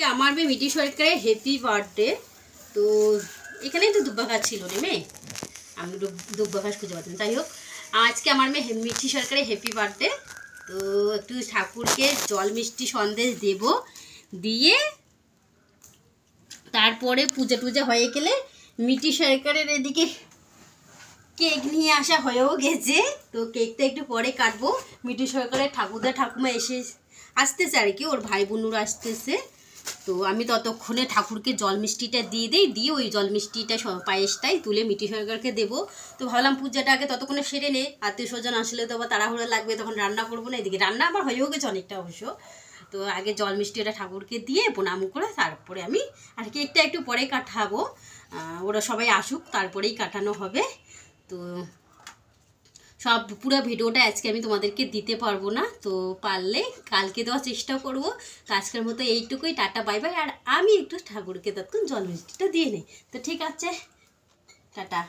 আজকে আমার মেয়ে মিটি সরকারের হ্যাপি বার্থডে। তো এখানেই তো দুব্বা গাছ ছিল রে মেয়ে, আমি দুব্বা গাছ খুঁজে পাচ্ছি। যাই হোক, আজকে আমার মেয়ে মিটি সরকারের হ্যাপি বার্থডে। তো একটু ঠাকুরকে জল মিষ্টি সন্দেশ দেব, দিয়ে তারপরে পূজা টুজা হয়ে গেলে মিটি সরকারের এদিকে কেক নিয়ে আসা হয়েও গেছে। তো কেকটা একটু পরে কাটবো। মিটি সরকারের ঠাকুরদা ঠাকুমা আসতেছে আর কি, ওর ভাই বোনুরা আসতেছে। তো আমি ততক্ষণে ঠাকুরকে জল মিষ্টিটা দিয়ে দিই, দিয়ে ওই জল মিষ্টিটা পায়েসটাই তুলে মিটি সরকারকে দেবো। তো ভাবলাম পূজাটা আগে ততক্ষণে সেরে নে, আত্মীয় স্বজন আসলে তো আবার তাড়াহুড়ো লাগবে, তখন রান্না করবো না। এদিকে রান্না আবার হয়েও গেছে অনেকটা অবশ্য। তো আগে জল মিষ্টিটা ঠাকুরকে দিয়ে প্রণাম করে তারপরে আমি আর কেকটা একটু পরে কাটাবো। ওরা সবাই আসুক তারপরেই কাটানো হবে। তো সব পুরো ভিডিওটা আজকে আমি তোমাদেরকে দিতে পারবো না, তো পারলে কালকে দেওয়ার চেষ্টা করবো। তো আজকের মতো এইটুকুই, টাটা বাই বাই। আর আমি একটু ঠাকুরকে তখন জল মিষ্টিটা দিয়ে নিই। তো ঠিক আছে, টাটা।